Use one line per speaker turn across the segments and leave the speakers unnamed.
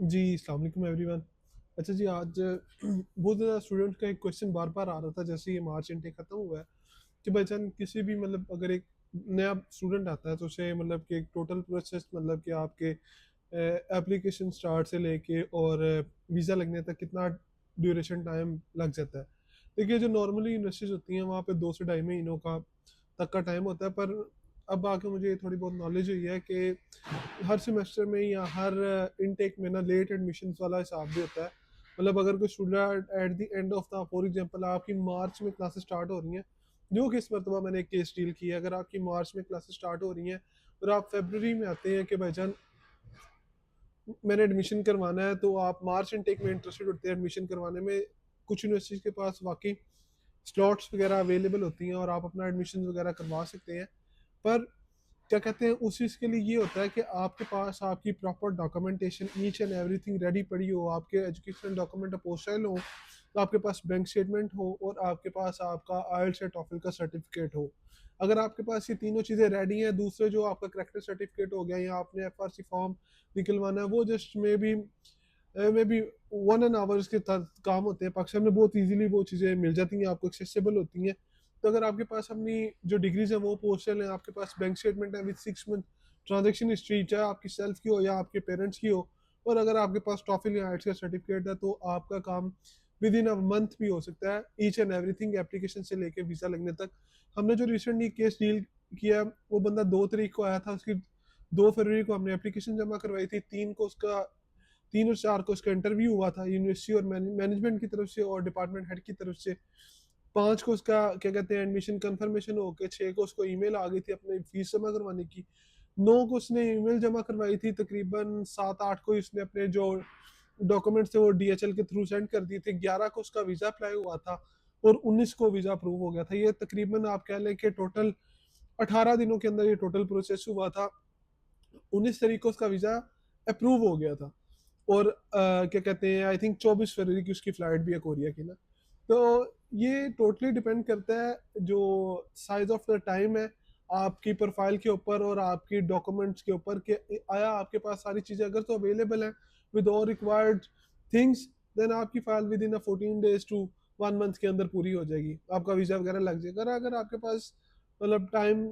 जी, अस्सलाम वालेकुम एवरीवन। अच्छा जी, आज बहुत ज़्यादा स्टूडेंट्स का एक क्वेश्चन बार-बार आ रहा था जैसे ये मार्च इनटेक खत्म हुआ है, कि भाईजान किसी भी मतलब अगर एक नया स्टूडेंट आता है तो उसे मतलब कि एक टोटल प्रोसेस मतलब कि आपके एप्लीकेशन स्टार्ट से लेके और वीज़ा लगने तक कितना ड्यूरेशन टाइम लग जाता है। देखिए जो नॉर्मली यूनिवर्सिटीज़ होती हैं वहाँ पे 2 से ढाई महीनों का तक का टाइम होता है, पर अब आके मुझे थोड़ी बहुत नॉलेज हुई है कि हर सेमेस्टर में या हर इनटेक में ना लेट एडमिशन्स वाला हिसाब भी होता है। मतलब अगर कोई student at the end of the for example आपकी मार्च में क्लासेस स्टार्ट हो रही हैं, जो कि इस मरतबा मैंने एक केस डील किया है, अगर आपकी मार्च में क्लासेस स्टार्ट हो रही हैं और आप फरवरी में आते हैं कि भाईजान मैंने एडमिशन करवाना है, तो आप मार्च इनटेक में इंटरेस्टेड होते हैं एडमिशन करवाने में। कुछ यूनिवर्सिटीज़ के पास वाकई स्लॉट्स वगैरह अवेलेबल होती हैं और आप अपना एडमिशन वगैरह करवा सकते हैं। पर क्या कहते हैं उस चीज़ के लिए ये होता है कि आपके पास आपकी proper documentation each and everything ready पड़ी हो, आपके एजुकेशनल डॉक्यूमेंट अपोस्टाइल हो, तो आपके पास बैंक स्टेटमेंट हो और आपके पास आपका आइल्स या टॉफल का सर्टिफिकेट हो। अगर आपके पास ये तीनों चीज़ें रेडी हैं, दूसरे जो आपका करेक्टर सर्टिफिकेट हो गया या आपने एफआरसी फॉर्म निकलवाना है, वो just may be 1 an hours के काम होते हैं। पाकिस्तान में बहुत इजीली वो चीज़ें मिल जाती हैं, आपको एक्सेसिबल होती हैं। तो अगर आपके पास अपनी जो डिग्रीज है वो पोस्टल है, आपके पास बैंक स्टेटमेंट है विद 6 मंथ ट्रांजेक्शन हिस्ट्री, चाहे आपकी सेल्फ की हो या आपके पेरेंट्स की हो, और अगर आपके पास टॉफिल या आइट्स का सर्टिफिकेट है, तो आपका काम विद इन अ मंथ भी हो सकता है, ईच एंड एवरीथिंग एप्लीकेशन से लेके वीज़ा लगने तक। हमने जो रिसेंटली केस डील किया, वो बंदा 2 तारीख को आया था, उसकी 2 फरवरी को हमने एप्लीकेशन जमा करवाई थी, 3 और 4 को उसका इंटरव्यू हुआ था यूनिवर्सिटी और मैनेजमेंट की तरफ से और डिपार्टमेंट हेड की तरफ से। 5 को उसका क्या कहते हैं एडमिशन कंफर्मेशन हो के, 6 को उसको ईमेल आ गई थी अपनी फीस जमा करवाने की। 9 को उसने ईमेल जमा करवाई थी, तकरीबन 7-8 को ही उसने अपने जो डॉक्यूमेंट्स थे वो डीएचएल के थ्रू सेंड कर दिए थे। 11 को उसका वीज़ा अप्लाई हुआ था और 19 को वीज़ा अप्रूव हो गया था। ये तकरीबन आप कह लें कि टोटल 18 दिनों के अंदर ये टोटल प्रोसेस हुआ था। 19 तारीख को उसका वीज़ा अप्रूव हो गया था और क्या कहते हैं आई थिंक 24 फरवरी की उसकी फ्लाइट भी है कोरिया की ना। तो ये टोटली डिपेंड करता है जो साइज ऑफ द टाइम है आपकी प्रोफाइल के ऊपर और आपकी डॉक्यूमेंट्स के ऊपर कि आया आपके पास सारी चीज़ें अगर तो अवेलेबल हैं with all required things, then आपकी file within 14 days to 1 month के अंदर पूरी हो जाएगी, आपका वीज़ा वगैरह लग जाएगा। अगर आपके पास मतलब टाइम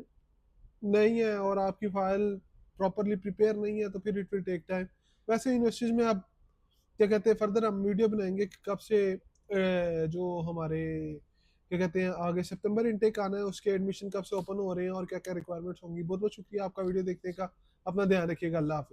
नहीं है और आपकी फाइल प्रॉपरली प्रिपेयर नहीं है, तो फिर इट विल टेक टाइम। वैसे यूनिवर्सिटीज़ में आप क्या कहते हैं फर्दर हम वीडियो बनाएंगे कि कब से जो हमारे क्या कहते हैं आगे सितंबर इनटेक आना है, उसके एडमिशन कब से ओपन हो रहे हैं और क्या क्या रिक्वायरमेंट्स होंगी। बहुत बहुत शुक्रिया आपका वीडियो देखने का। अपना ध्यान रखिएगा। अल्लाह हाफिज़।